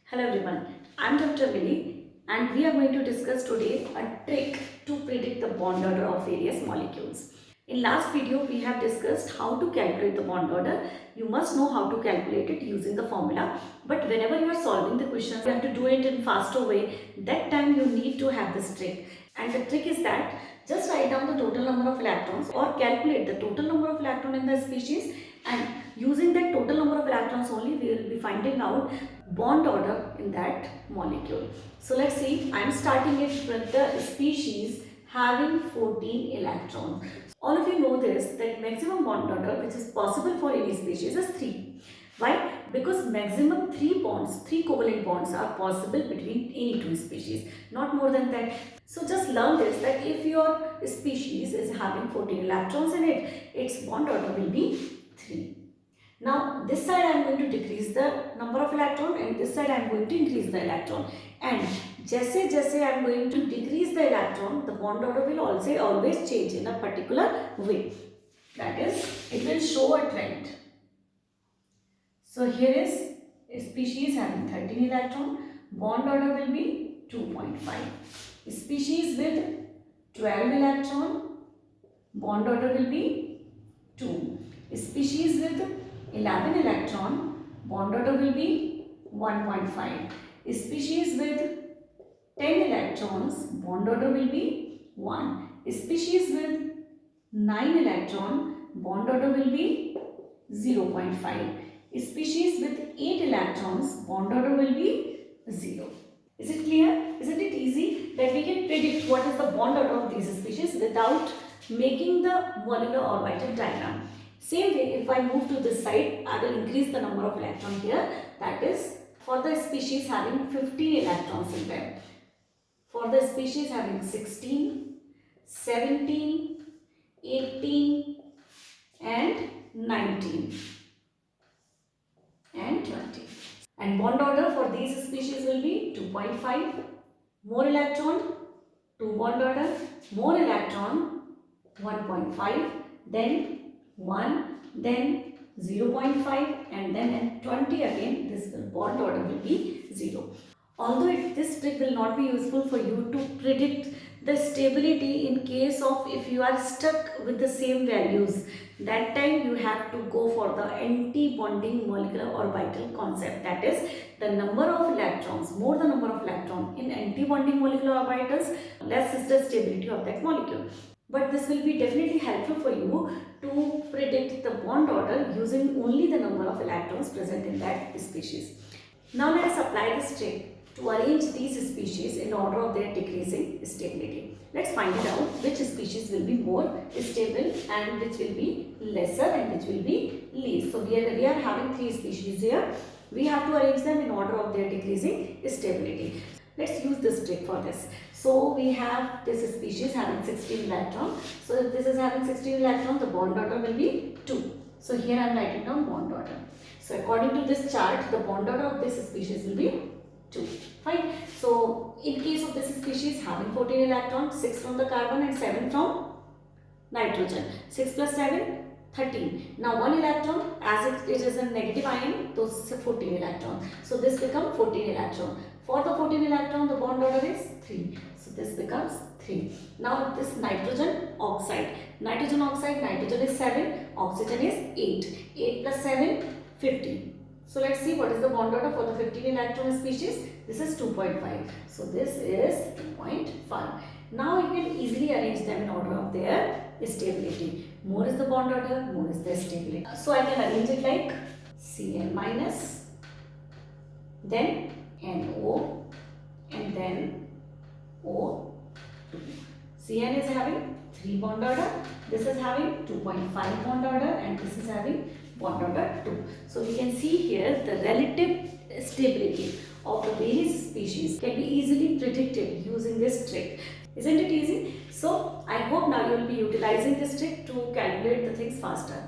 Hello everyone, I am Dr. Millie and we are going to discuss today a trick to predict the bond order of various molecules. In last video we have discussed how to calculate the bond order. You must know how to calculate it using the formula, but whenever you are solving the questions you have to do it in faster way. That time you need to have this trick, and the trick is that just write down the total number of electrons or calculate the total number of electrons in the species, and using that total number of electrons only we will be finding out bond order in that molecule. So let's see, I am starting it with the species having 14 electrons. All of you know this, that maximum bond order which is possible for any species is 3. Why? Because maximum 3 bonds, 3 covalent bonds are possible between any two species, not more than that. So just learn this, that if your species is having 14 electrons in it, its bond order will be 3. Now this side I am going to decrease the number of electron and this side I am going to increase the electron, and जैसे जैसे I am going to decrease the electron, the bond order will also always change in a particular way. That is, it will show a trend. So here is a species having 13 electron, bond order will be 2.5. Species with 12 electron, bond order will be 2. Species with 11 electron, bond order will be 1.5. Species with 10 electrons, bond order will be 1. Species with 9 electron, bond order will be 0.5. Species with 8 electrons, bond order will be 0. Is it clear? Isn't it easy that we can predict what is the bond order of these species without making the molecular orbital diagram? Same way, if I move to this side, I will increase the number of electrons here. That is for the species having 15 electrons in them. For the species having 16, 17, 18 and 19 and 20. And bond order for these species will be 2.5. More electron, 2 bond order. More electron, 1.5. Then 1, then 0.5, and then at 20 again this bond order will be 0. Although this trick will not be useful for you to predict the stability in case of if you are stuck with the same values, that time you have to go for the anti-bonding molecular orbital concept. That is, the number of electrons, more the number of electrons in anti-bonding molecular orbitals, less is the stability of that molecule. But this will be definitely helpful for you to predict the bond order using only the number of electrons present in that species. Now let us apply this trick to arrange these species in order of their decreasing stability. Let's find it out which species will be more stable and which will be lesser and which will be least. So we are having 3 species here. We have to arrange them in order of their decreasing stability. Let's use this trick for this. So we have this species having 16 electrons. So if this is having 16 electrons, the bond order will be 2. So here I am writing down bond order. So according to this chart, the bond order of this species will be 2. Fine. So in case of this species having 14 electrons, 6 from the carbon and 7 from nitrogen. 6 plus 7, 13. Now 1 electron, as it is a negative ion, those 14 electrons. So this becomes 14 electron. For the 14 electron, the bond order is 3. So this becomes 3. Now this nitrogen oxide. Nitrogen oxide, nitrogen is 7, oxygen is 8. 8 plus 7, 15. So let's see what is the bond order for the 15 electron species. This is 2.5. So this is 2.5. Now you can easily arrange them in order of their stability. More is the bond order, more is the stability. So I can arrange it like Cn minus, then NO, and then O2. Cn is having 3 bond order, this is having 2.5 bond order, and this is having bond order 2. So we can see here the relative stability of the various species can be easily predicted using this trick. Isn't it easy? So I hope now you will be utilizing this trick to calculate the things faster.